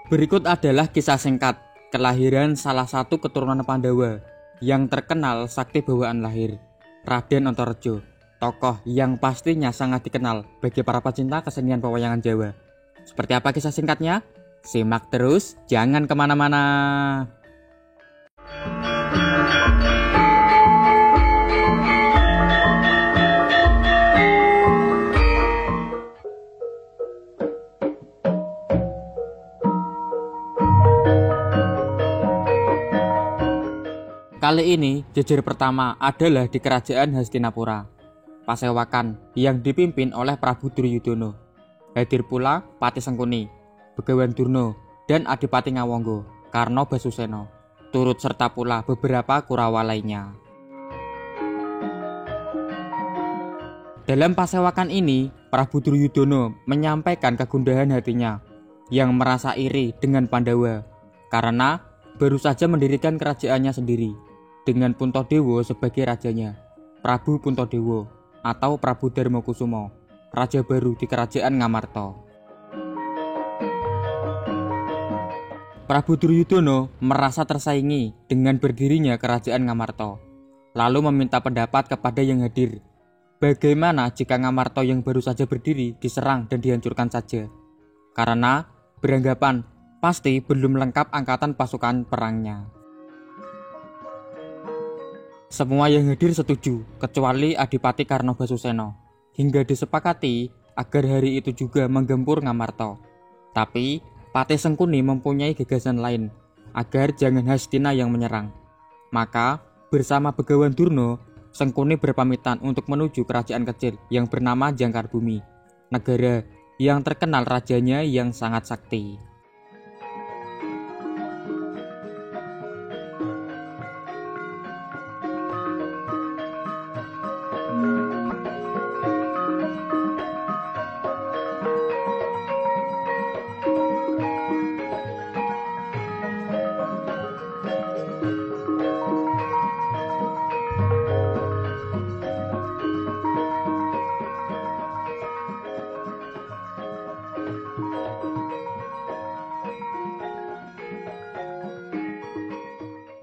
Berikut adalah kisah singkat kelahiran salah satu keturunan Pandawa yang terkenal sakti bawaan lahir, Raden Antareja, tokoh yang pastinya sangat dikenal bagi para pecinta kesenian pewayangan Jawa. Seperti apa kisah singkatnya? Simak terus, jangan kemana-mana. Kali ini jejer pertama adalah di kerajaan Hastinapura, Pasewakan yang dipimpin oleh Prabu Duryudono. Hadir pula Pati Sengkuni, Begawan Durna, dan Adipati Ngawangga, Karna Basusena. Turut serta pula beberapa Kurawa lainnya. Dalam Pasewakan ini, Prabu Duryudono menyampaikan kegundahan hatinya yang merasa iri dengan Pandawa karena baru saja mendirikan kerajaannya sendiri dengan Puntadewa sebagai rajanya, Prabu Puntadewa atau Prabu Darmakusuma, raja baru di kerajaan Ngamarta. Prabu Duryudono merasa tersaingi dengan berdirinya kerajaan Ngamarta, lalu meminta pendapat kepada yang hadir. Bagaimana jika Ngamarta yang baru saja berdiri diserang dan dihancurkan saja? Karena beranggapan pasti belum lengkap angkatan pasukan perangnya. Semua yang hadir setuju, kecuali Adipati Karna Basusena, hingga disepakati agar hari itu juga menggempur Ngamarta. Tapi Pati Sengkuni mempunyai gagasan lain, agar jangan Hastina yang menyerang. Maka bersama Begawan Durna, Sengkuni berpamitan untuk menuju kerajaan kecil yang bernama Jangkarbumi, negara yang terkenal rajanya yang sangat sakti.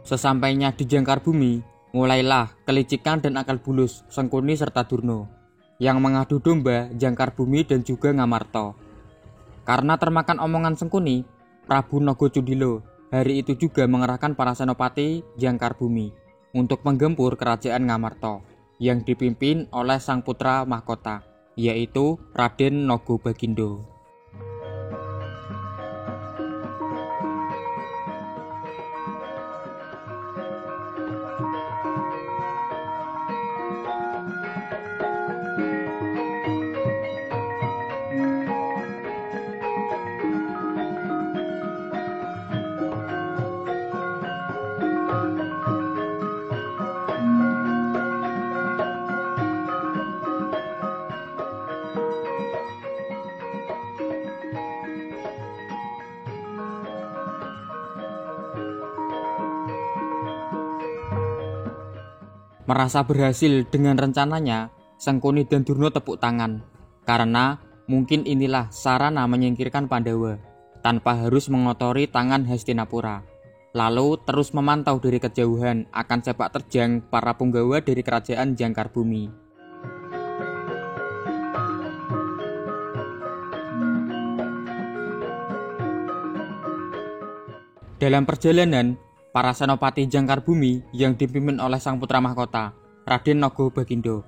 Sesampainya di Jangkarbumi, mulailah kelicikan dan akal bulus Sengkuni serta Durna yang mengadu domba Jangkarbumi dan juga Ngamarta. Karena termakan omongan Sengkuni, Prabu Nagacudila hari itu juga mengerahkan para senopati Jangkarbumi untuk menggempur kerajaan Ngamarta yang dipimpin oleh sang putra mahkota, yaitu Raden Nagabaginda. Merasa berhasil dengan rencananya, Sengkuni dan Durna tepuk tangan karena mungkin inilah sarana menyingkirkan Pandawa tanpa harus mengotori tangan Hastinapura. Lalu terus memantau dari kejauhan akan sepak terjang para punggawa dari kerajaan Jangkarbumi. Dalam perjalanan, para senopati Jangkarbumi yang dipimpin oleh sang putra mahkota, Raden Nagabaginda,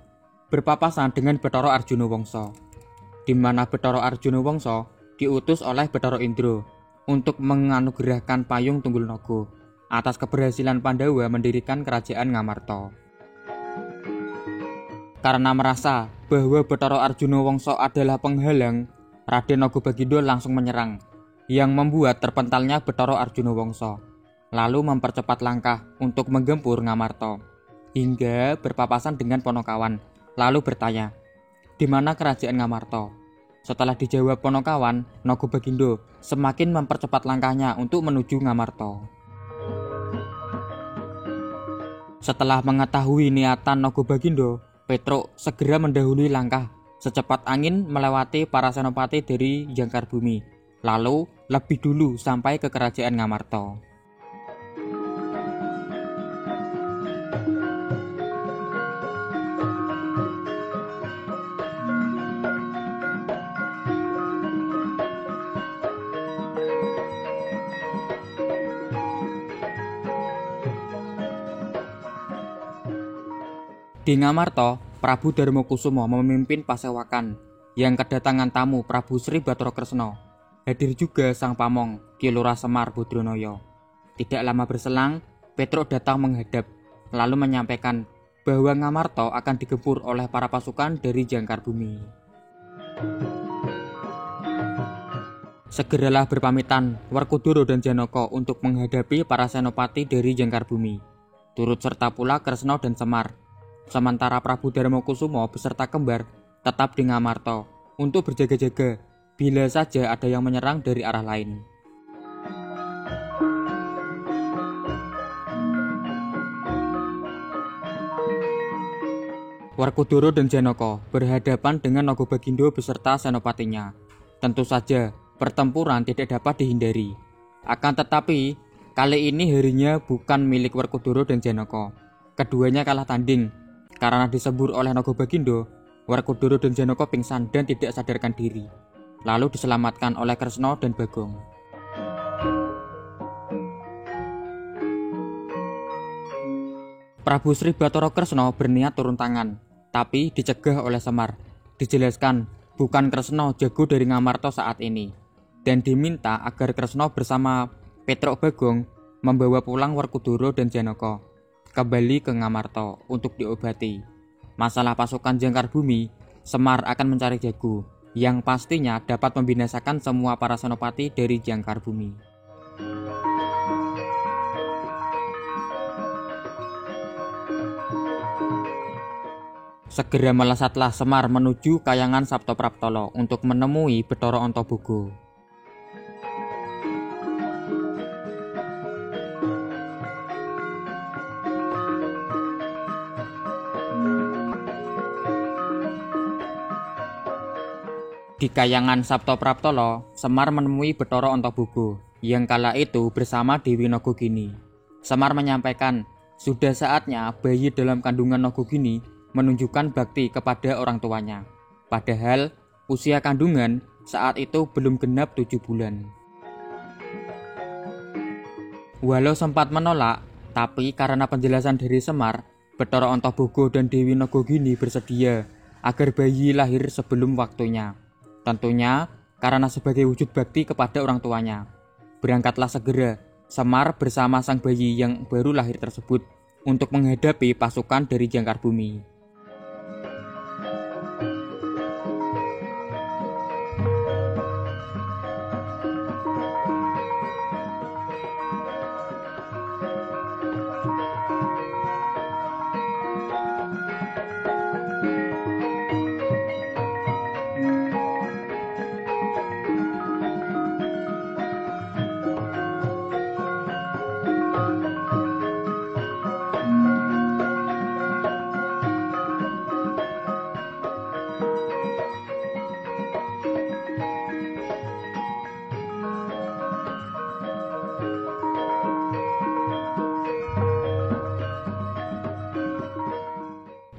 berpapasan dengan Bathara Arjuna Wangsa, di mana Bathara Arjuna Wangsa diutus oleh Bathara Indra untuk menganugerahkan payung Tunggul Naga atas keberhasilan Pandawa mendirikan kerajaan Ngamarta. Karena merasa bahwa Bathara Arjuna Wangsa adalah penghalang, Raden Nagabaginda langsung menyerang, yang membuat terpentalnya Bathara Arjuna Wangsa, lalu mempercepat langkah untuk menggempur Ngamarta, hingga berpapasan dengan Ponokawan, lalu bertanya, di mana kerajaan Ngamarta? Setelah dijawab Ponokawan, Nagabaginda semakin mempercepat langkahnya untuk menuju Ngamarta. Setelah mengetahui niatan Nagabaginda, Petruk segera mendahului langkah secepat angin melewati para senopati dari Jangkarbumi lalu lebih dulu sampai ke kerajaan Ngamarta. Di Ngamarta, Prabu Darmakusuma memimpin pasewakan yang kedatangan tamu Prabu Sri Bathara Kresna. Hadir juga Sang Pamong, Ki Lurah Semar Badranaya. Tidak lama berselang, Petruk datang menghadap, lalu menyampaikan bahwa Ngamarta akan digempur oleh para pasukan dari Jangkar Bumi. Segeralah berpamitan Werkudara dan Janaka untuk menghadapi para senopati dari Jangkar Bumi. Turut serta pula Kresna dan Semar. Sementara Prabu Darmakusuma beserta kembar tetap di Ngamarta untuk berjaga-jaga bila saja ada yang menyerang dari arah lain. Werkudara dan Janaka berhadapan dengan Nagabagindo beserta senopatinya. Tentu saja pertempuran tidak dapat dihindari. Akan tetapi kali ini harinya bukan milik Werkudara dan Janaka. Keduanya kalah tanding. Karena disembur oleh Nagabagindo, Werkudara dan Janaka pingsan dan tidak sadarkan diri. Lalu diselamatkan oleh Kresna dan Bagong. Prabu Sri Bathara Kresna berniat turun tangan, tapi dicegah oleh Semar. Dijelaskan bukan Kresna jago dari Ngamarta saat ini, dan diminta agar Kresna bersama Petruk Bagong membawa pulang Werkudara dan Janaka kembali ke Ngamarta untuk diobati. Masalah pasukan Jangkar Bumi, Semar akan mencari jago yang pastinya dapat membinasakan semua para senopati dari Jangkar Bumi. Segera melesatlah Semar menuju Kahyangan Saptapraptala untuk menemui Bathara Antaboga. Di Kahyangan Saptapraptala, Semar menemui Bathara Antaboga yang kala itu bersama Dewi Nagagini. Semar menyampaikan, sudah saatnya bayi dalam kandungan Nagagini menunjukkan bakti kepada orang tuanya. Padahal usia kandungan saat itu belum genap 7 bulan. Walau sempat menolak, tapi karena penjelasan dari Semar, Bathara Antaboga dan Dewi Nagagini bersedia agar bayi lahir sebelum waktunya. Tentunya karena sebagai wujud bakti kepada orang tuanya. Berangkatlah segera Semar bersama sang bayi yang baru lahir tersebut untuk menghadapi pasukan dari Jangkar Bumi.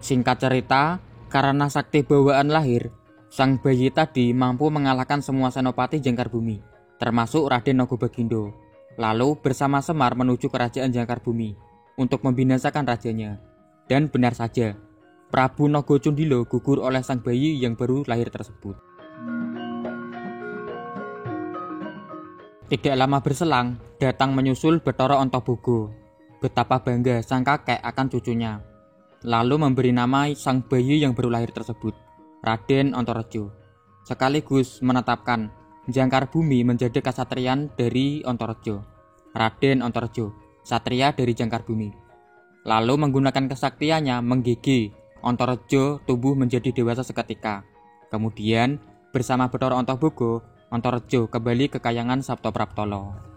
Singkat cerita, karena sakti bawaan lahir, sang bayi tadi mampu mengalahkan semua senopati Jangkar Bumi, termasuk Raden Nagabagindo. Lalu bersama Semar menuju kerajaan Jangkar Bumi untuk membinasakan rajanya. Dan benar saja, Prabu Nagacundila gugur oleh sang bayi yang baru lahir tersebut. Tidak lama berselang, datang menyusul Bathara Antaboga. Betapa bangga sang kakek akan cucunya. Lalu memberi nama sang bayi yang baru lahir tersebut, Raden Antareja. Sekaligus menetapkan Jangkar Bumi menjadi kasatriyan dari Antareja. Raden Antareja, satria dari Jangkar Bumi. Lalu menggunakan kesaktiannya menggigit Antareja tumbuh menjadi dewasa seketika. Kemudian bersama Bathara Antaboga, Antareja kembali ke Kahyangan Saptapraptala.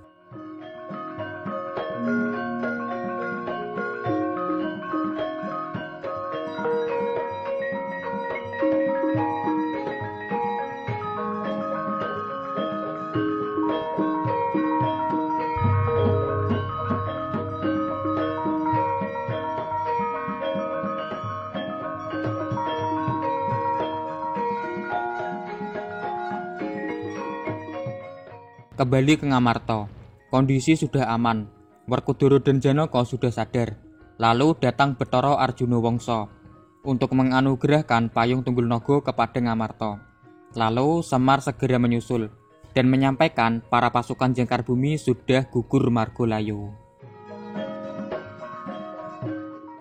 Kembali ke Ngamarta. Kondisi sudah aman. Werkudara dan Janaka sudah sadar. Lalu datang Bathara Arjuna Wangsa untuk menganugerahkan payung Tunggulnaga kepada Ngamarta. Lalu Semar segera menyusul dan menyampaikan para pasukan Jangkar Bumi sudah gugur Margolayo.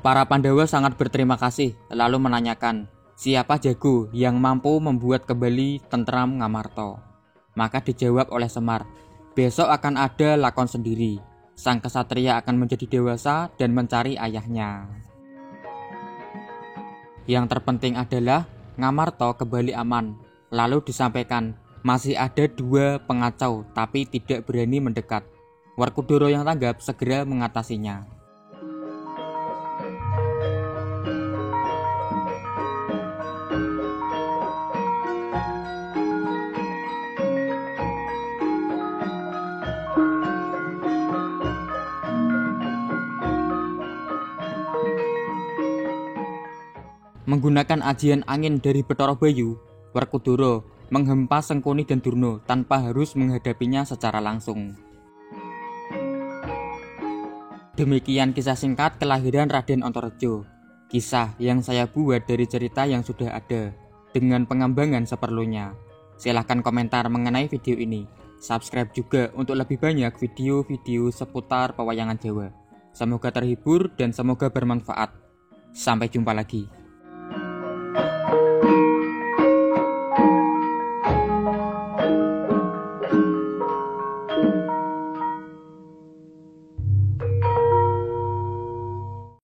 Para Pandawa sangat berterima kasih, lalu menanyakan, siapa jago yang mampu membuat kembali tentram Ngamarta? Maka dijawab oleh Semar, besok akan ada lakon sendiri. Sang kesatria akan menjadi dewasa dan mencari ayahnya. Yang terpenting adalah Ngamarta kembali aman. Lalu disampaikan, masih ada 2 pengacau tapi tidak berani mendekat. Werkudara yang tanggap segera mengatasinya. Menggunakan ajian angin dari Bathara Bayu, Werkudara menghempas Sengkuni dan Durna tanpa harus menghadapinya secara langsung. Demikian kisah singkat kelahiran Raden Antareja. Kisah yang saya buat dari cerita yang sudah ada, dengan pengembangan seperlunya. Silahkan komentar mengenai video ini. Subscribe juga untuk lebih banyak video-video seputar pewayangan Jawa. Semoga terhibur dan semoga bermanfaat. Sampai jumpa lagi.